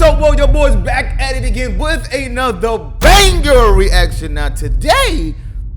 What's up, world? Your boys back at it again with another banger reaction. Now today,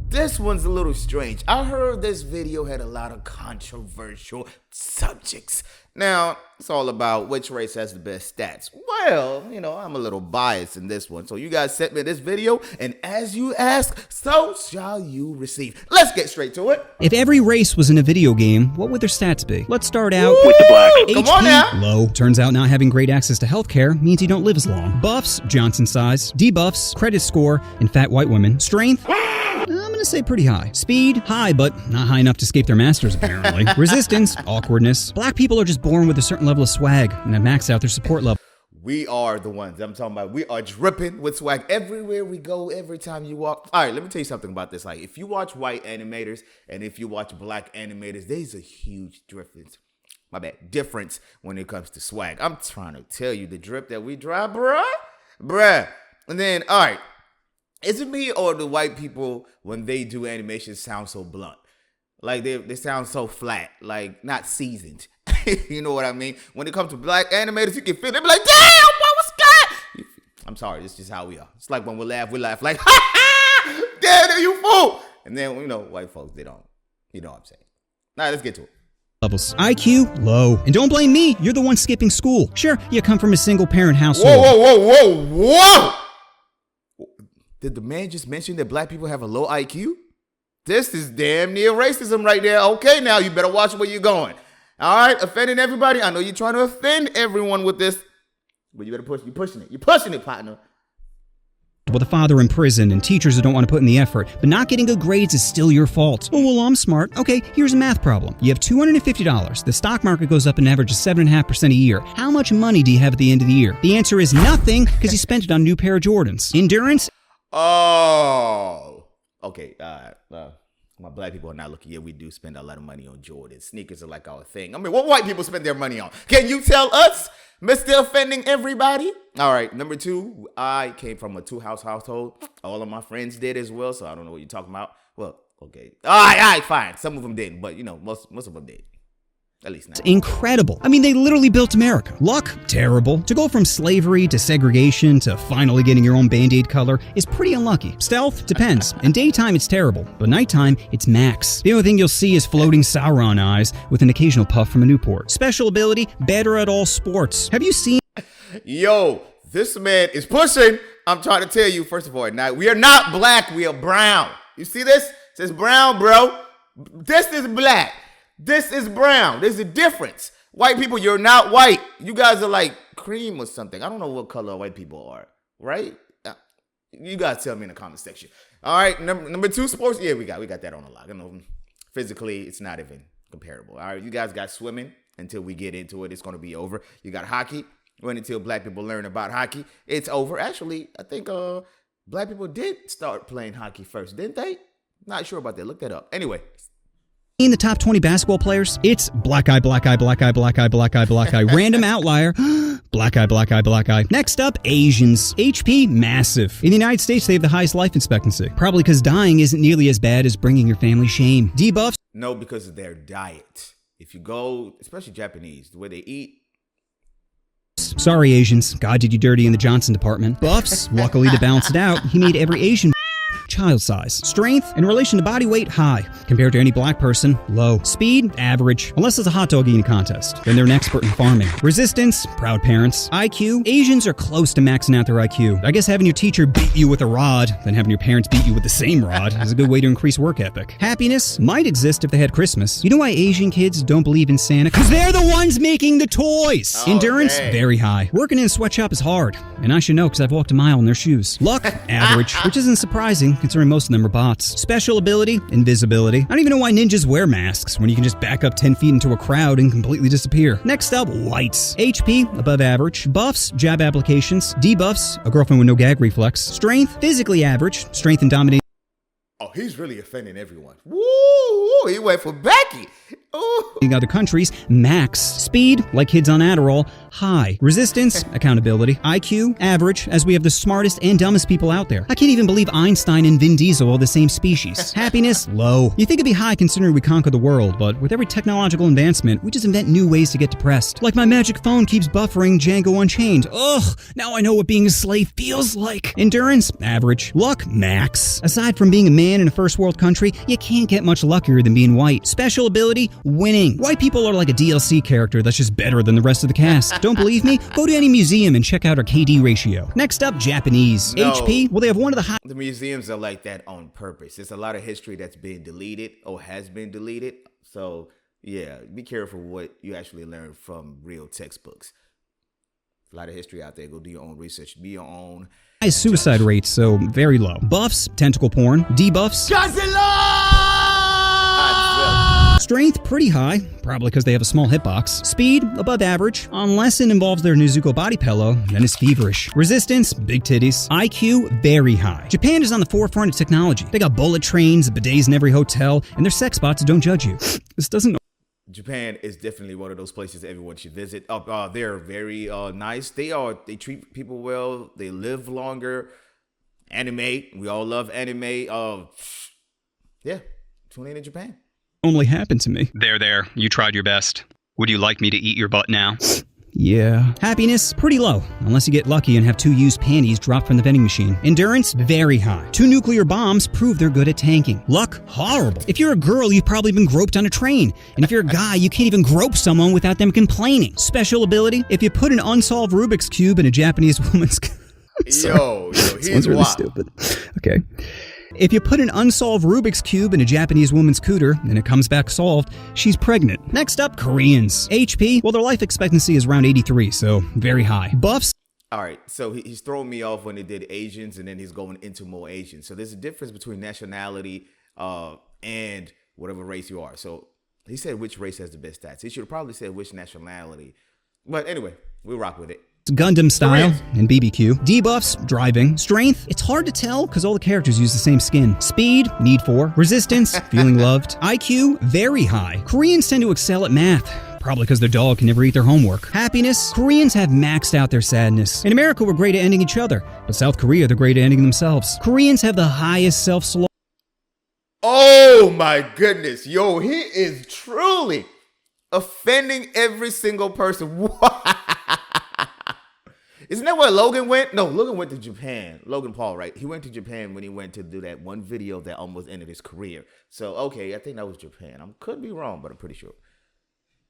this one's a little strange. I heard this video had a lot of controversial subjects. Now, it's all about which race has the best stats. Well, you know, I'm a little biased in this one. So you guys sent me this video, and as you ask, so shall you receive. Let's get straight to it. If every race was in a video game, what would their stats be? Let's start out with the black. Come on now. Low. Turns out not having great access to healthcare means you don't live as long. Buffs, Johnson size. Debuffs, credit score, and fat white women. Strength, I'm gonna say pretty high. Speed, high, but not high enough to escape their masters, apparently. Resistance, awkwardness. Black people are just born with a certain level of swag and have maxed out their support level. We are the ones I'm talking about. We are dripping with swag everywhere we go, every time you walk. All right, let me tell you something about this. Like, if you watch white animators and if you watch black animators, there's a huge difference. Difference when it comes to swag. I'm trying to tell you the drip that we drive, bruh. And then, all right, is it me or the white people when they do animations sound so blunt? Like they sound so flat, like not seasoned. You know what I mean? When it comes to black animators, you can feel it. They be like, damn, what was that? I'm sorry, this is just how we are. It's like when we laugh like, ha ha, damn, you fool. And then, you know, white folks, they don't. You know what I'm saying? All right, let's get to it. Levels. IQ, low. And don't blame me, you're the one skipping school. Sure, you come from a single parent household. Whoa. Did the man just mention that black people have a low IQ? This is damn near racism right there. Okay, now you better watch where you're going. All right, offending everybody. I know you're trying to offend everyone with this, but you better push. You're pushing it. You're pushing it, partner. With a father in prison and teachers that don't want to put in the effort, but not getting good grades is still your fault. Oh, well, I'm smart. Okay, here's a math problem. You have $250. The stock market goes up an average of 7.5% a year. How much money do you have at the end of the year? The answer is nothing, because you spent it on a new pair of Jordans. Endurance? Oh, okay. My black people are not looking. Yeah, we do spend a lot of money on Jordan. Sneakers are like our thing. I mean, what white people spend their money on? Can you tell us? Mr. Offending everybody? All right, number two, I came from a two-house household. All of my friends did as well, so I don't know what you're talking about. Well, okay. All right, fine. Some of them didn't, but, you know, most of them did. At least not. Incredible. I mean, they literally built America. Luck? Terrible. To go from slavery to segregation to finally getting your own Band-Aid color is pretty unlucky. Stealth? Depends. In daytime, it's terrible, but nighttime, it's max. The only thing you'll see is floating Sauron eyes with an occasional puff from a Newport. Special ability, better at all sports. Have you seen... Yo, this man is pushing. I'm trying to tell you, first of all, now, we are not black, we are brown. You see this? It says brown, bro. This is black. This is brown. There's a difference. White people, you're not white. You guys are like cream or something. I don't know what color white people are, right? You guys tell me in the comment section. All right, number two, sports. Yeah, we got that on the lock. I know physically it's not even comparable. All right, you guys got swimming. Until we get into it, it's going to be over. You got hockey. When until black people learn about hockey, it's over. Actually, I think black people did start playing hockey first, didn't they? Not sure about that. Look that up. Anyway. In the top 20 basketball players, it's black eye, black eye, black eye, black eye, black eye, black eye, random outlier, black eye, black eye, black eye. Next up, Asians. HP, massive. In the United States, they have the highest life expectancy. Probably because dying isn't nearly as bad as bringing your family shame. Debuffs? No, because of their diet. If you go, especially Japanese, the way they eat. Sorry, Asians. God did you dirty in the Johnson department. Buffs? Luckily, to balance it out, he made every Asian child size. Strength, in relation to body weight, high. Compared to any black person, low. Speed, average. Unless it's a hot dog eating contest. Then they're an expert in farming. Resistance, proud parents. IQ, Asians are close to maxing out their IQ. I guess having your teacher beat you with a rod, then having your parents beat you with the same rod, is a good way to increase work ethic. Happiness might exist if they had Christmas. You know why Asian kids don't believe in Santa? Because they're the ones making the toys! Oh, Endurance, dang. Very high. Working in a sweatshop is hard. And I should know because I've walked a mile in their shoes. Luck, average. Which isn't surprising, considering most of them are bots. Special ability, invisibility. I don't even know why ninjas wear masks when you can just back up 10 feet into a crowd and completely disappear. Next up, whites. HP, above average. Buffs, jab applications. Debuffs, a girlfriend with no gag reflex. Strength, physically average. Strength and domination. Oh, he's really offending everyone. Woo! He went for Becky. Ooh. In other countries, max. Speed, like kids on Adderall, high. Resistance, accountability. IQ, average, as we have the smartest and dumbest people out there. I can't even believe Einstein and Vin Diesel are the same species. Happiness, low. You think it'd be high considering we conquer the world, but with every technological advancement, we just invent new ways to get depressed. Like my magic phone keeps buffering Django Unchained. Ugh, now I know what being a slave feels like. Endurance, average. Luck, max. Aside from being a man in a first world country, you can't get much luckier than being white. Special ability, winning. White people are like a DLC character that's just better than the rest of the cast. Don't believe me? Go to any museum and check out our KD ratio. Next up, Japanese. No. HP, well, they have one of the high... The museums are like that on purpose. There's a lot of history that's been deleted or has been deleted. So, yeah, be careful what you actually learn from real textbooks. A lot of history out there. Go do your own research. Be your own. High suicide rates, so very low. Buffs, tentacle porn. Debuffs, strength, pretty high, probably because they have a small hitbox. Speed, above average, unless it involves their Nezuko body pillow, then it's feverish. Resistance, big titties. IQ, very high. Japan is on the forefront of technology. They got bullet trains, bidets in every hotel, and their sex bots don't judge you. This doesn't... Japan is definitely one of those places everyone should visit. They're very nice. They treat people well. They live longer. Anime, we all love anime. Yeah, tune in to Japan. Only happened to me. There. You tried your best. Would you like me to eat your butt now? Yeah. Happiness, pretty low, unless you get lucky and have 2 used panties dropped from the vending machine. Endurance, very high. 2 nuclear bombs prove they're good at tanking. Luck, horrible. If you're a girl, you've probably been groped on a train. And if you're a guy, you can't even grope someone without them complaining. Special ability, if you put an unsolved Rubik's Cube in a Japanese woman's... Yo, he's really wild. Stupid. Okay. If you put an unsolved Rubik's Cube in a Japanese woman's cooter and it comes back solved, she's pregnant. Next up, Koreans. HP, well, their life expectancy is around 83, so very high. Buffs. All right, so he's throwing me off when they did Asians, and then he's going into more Asians. So there's a difference between nationality and whatever race you are. So he said which race has the best stats. He should have probably said which nationality. But anyway, we'll rock with it. Gundam style and BBQ. Debuffs, driving. Strength, it's hard to tell because all the characters use the same skin. Speed, need for. Resistance, feeling loved. IQ, very high. Koreans tend to excel at math. Probably because their dog can never eat their homework. Happiness, Koreans have maxed out their sadness. In America, we're great at ending each other. But South Korea, they're great at ending themselves. Koreans have the highest self-slaughter. Oh my goodness. Yo, he is truly offending every single person. Isn't that where Logan went? No, Logan went to Japan. Logan Paul, right? He went to Japan when he went to do that one video that almost ended his career. So, okay, I think that was Japan. I could be wrong, but I'm pretty sure.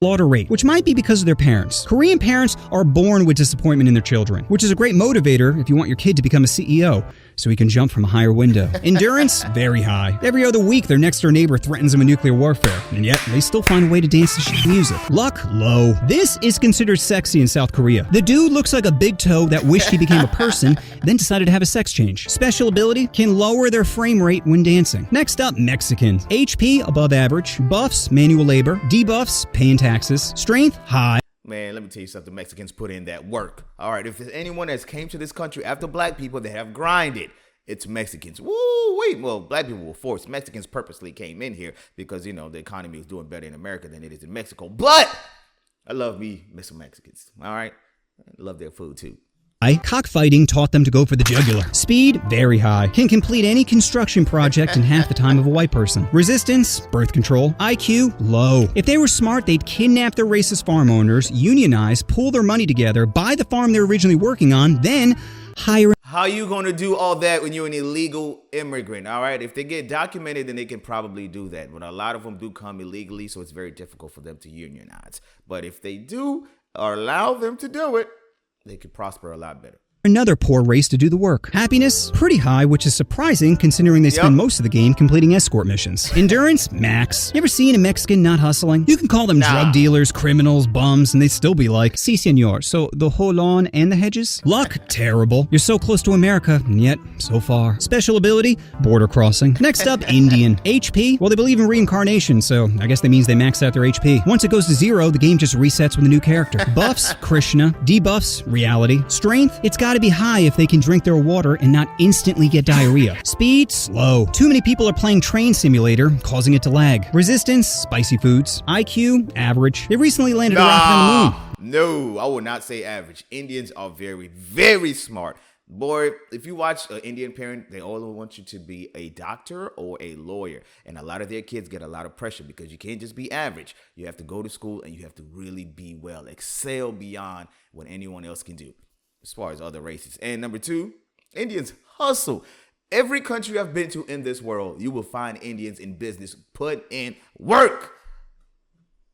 Rate, which might be because of their parents. Korean parents are born with disappointment in their children, which is a great motivator if you want your kid to become a CEO, so he can jump from a higher window. Endurance, very high. Every other week, their next door neighbor threatens them with nuclear warfare, and yet they still find a way to dance to shit music. Luck, low. This is considered sexy in South Korea. The dude looks like a big toe that wished he became a person, then decided to have a sex change. Special ability, can lower their frame rate when dancing. Next up, Mexicans. HP, above average. Buffs, manual labor. Debuffs, paying taxes. Strength, high. Man, let me tell you something. Mexicans put in that work. All right, if there's anyone that's came to this country after black people that have grinded, it's Mexicans. Woo-wee. Well, black people were forced. Mexicans purposely came in here because, the economy is doing better in America than it is in Mexico. But I love me some Mexicans. All right? I love their food, too. Cockfighting taught them to go for the jugular. Speed, very high. Can complete any construction project in half the time of a white person. Resistance, birth control. IQ, low. If they were smart, they'd kidnap their racist farm owners, unionize, pool their money together, buy the farm they're originally working on, then hire... How you going to do all that when you're an illegal immigrant, all right? If they get documented, then they can probably do that. But a lot of them do come illegally, so it's very difficult for them to unionize. But if they do or allow them to do it, they could prosper a lot better. Another poor race to do the work. Happiness, pretty high, which is surprising considering they spend most of the game completing escort missions. Endurance, max. You ever seen a Mexican not hustling? You can call them drug dealers, criminals, bums, and they'd still be like, si senor, so the whole lawn and the hedges? Luck, terrible. You're so close to America, and yet so far. Special ability, border crossing. Next up, Indian. HP, well, they believe in reincarnation, so I guess that means they maxed out their HP. Once it goes to 0, the game just resets with a new character. Buffs, Krishna. Debuffs, reality. Strength, it's got gotta be high if they can drink their water and not instantly get diarrhea. Speed, slow. Too many people are playing Train Simulator, causing it to lag. Resistance, spicy foods. IQ, average. They recently landed a rocket on the moon. No, I would not say average. Indians are very, very smart. Boy, if you watch an Indian parent, they all want you to be a doctor or a lawyer. And a lot of their kids get a lot of pressure because you can't just be average. You have to go to school and you have to really be well, excel beyond what anyone else can do as far as other races. And number two, Indians hustle. Every country I've been to in this world, you will find Indians in business put in work.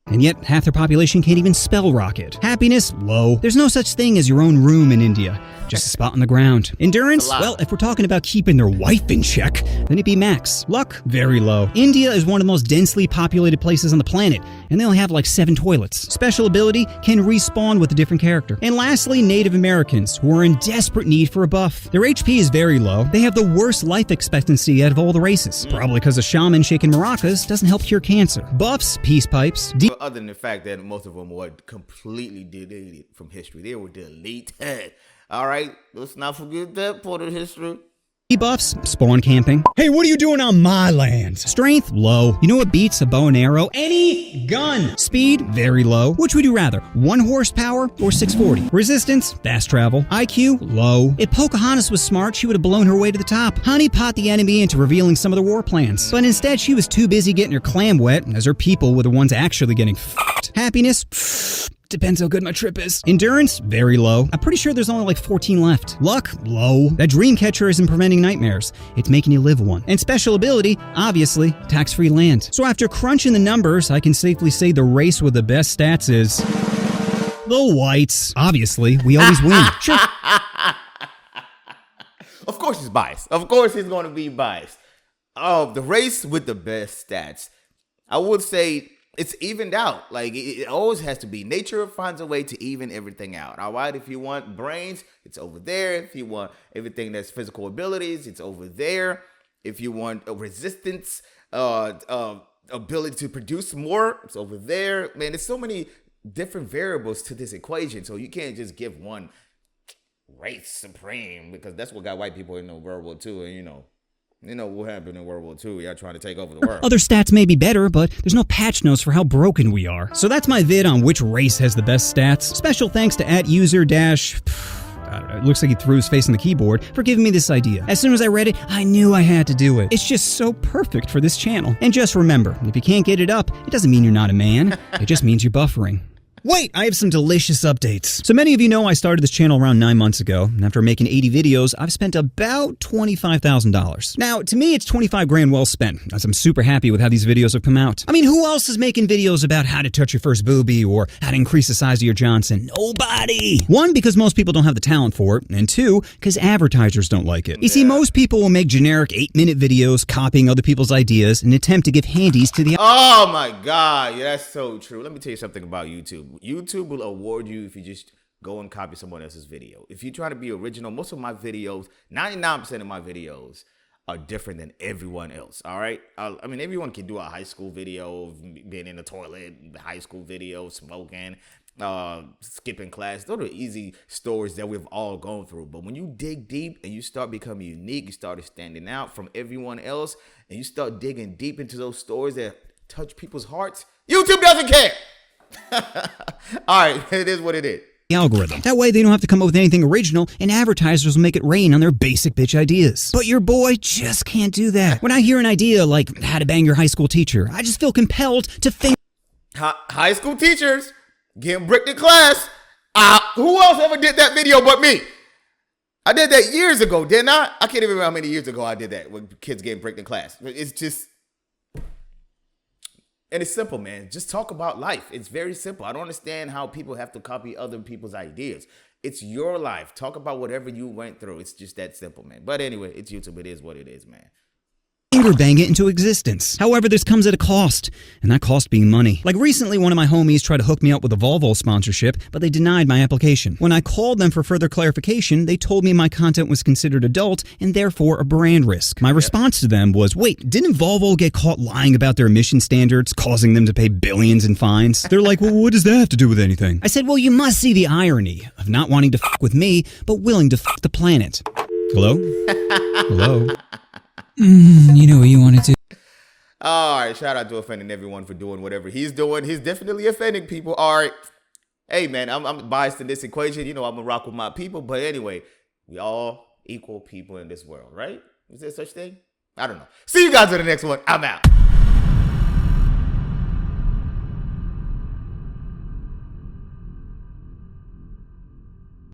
And yet, half their population can't even spell rocket. Happiness, low. There's no such thing as your own room in India. Just a spot on the ground. Endurance? Well, if we're talking about keeping their wife in check, then it'd be max. Luck? Very low. India is one of the most densely populated places on the planet, and they only have like 7 toilets. Special ability can respawn with a different character. And lastly, Native Americans, who are in desperate need for a buff. Their HP is very low. They have the worst life expectancy out of all the races. Probably because a shaman shaking maracas doesn't help cure cancer. Buffs, peace pipes. Other than the fact that most of them were completely deleted from history. They were deleted. All right, let's not forget that part of history. Debuffs, spawn camping. Hey, what are you doing on my land? Strength, low. You know what beats a bow and arrow? Any gun. Speed, very low. Which would you rather, 1 horsepower or 640? Resistance, fast travel. IQ, low. If Pocahontas was smart, she would have blown her way to the top. Honey pot the enemy into revealing some of their war plans. But instead, she was too busy getting her clam wet, as her people were the ones actually getting f***ed. Happiness, depends how good my trip is. Endurance, very low. I'm pretty sure there's only like 14 left. Luck, low. That dream catcher isn't preventing nightmares. It's making you live one. And special ability, obviously, tax-free land. So after crunching the numbers, I can safely say the race with the best stats is the whites. Obviously, we always win. Sure. Of course he's biased. Of course he's going to be biased. Oh, the race with the best stats. I would say it's evened out. Like, it always has to be. Nature finds a way to even everything out. All right, if you want brains, it's over there. If you want everything that's physical abilities, it's over there. If you want a resistance, ability to produce more, it's over there. Man, there's so many different variables to this equation, so you can't just give one race supreme, because that's what got white people in World War II, and you know what happened in World War II. Y'all trying to take over the world. Other stats may be better, but there's no patch notes for how broken we are. So that's my vid on which race has the best stats. Special thanks to @user dash... I don't know, it looks like he threw his face on the keyboard for giving me this idea. As soon as I read it, I knew I had to do it. It's just so perfect for this channel. And just remember, if you can't get it up, it doesn't mean you're not a man. It just means you're buffering. Wait, I have some delicious updates. So many of you know I started this channel around 9 months ago, and after making 80 videos, I've spent about $25,000. Now, to me, it's 25 grand well spent, as I'm super happy with how these videos have come out. I mean, who else is making videos about how to touch your first boobie or how to increase the size of your Johnson? Nobody! 1, because most people don't have the talent for it, and 2, because advertisers don't like it. You see, most people will make generic 8-minute videos copying other people's ideas in an attempt to give handies to the... Oh my God, yeah, that's so true. Let me tell you something about YouTube. YouTube will award you if you just go and copy someone else's video. If you try to be original, most of my videos, 99% of my videos are different than everyone else, all right? I mean, everyone can do a high school video of being in the toilet, high school video, smoking, skipping class. Those are easy stories that we've all gone through. But when you dig deep and you start becoming unique, you start standing out from everyone else, and you start digging deep into those stories that touch people's hearts, YouTube doesn't care. All right, it is what it is. Algorithm. That way they don't have to come up with anything original, and advertisers will make it rain on their basic bitch ideas. But your boy just can't do that. When I hear an idea like how to bang your high school teacher, I just feel compelled to think... High school teachers getting bricked in class. Who else ever did that video but me? I did that years ago, didn't I? I can't even remember how many years ago I did that, when kids getting bricked in class. It's just... And it's simple, man. Just talk about life. It's very simple. I don't understand how people have to copy other people's ideas. It's your life. Talk about whatever you went through. It's just that simple, man. But anyway, it's YouTube. It is what it is, man. finger bang it into existence. However, this comes at a cost, and that cost being money. Like recently, one of my homies tried to hook me up with a Volvo sponsorship, but they denied my application. When I called them for further clarification, they told me my content was considered adult and therefore a brand risk. My response to them was, wait, didn't Volvo get caught lying about their emission standards, causing them to pay billions in fines? They're like, well, what does that have to do with anything? I said, well, you must see the irony of not wanting to fuck with me, but willing to fuck the planet. Hello? Hello? You know what you wanted to. All right, shout out to offending everyone for doing whatever he's doing. He's definitely offending people. All right. Hey, man, I'm biased in this equation. You know, I'm going to rock with my people. But anyway, we all equal people in this world, right? Is there such thing? I don't know. See you guys in the next one. I'm out.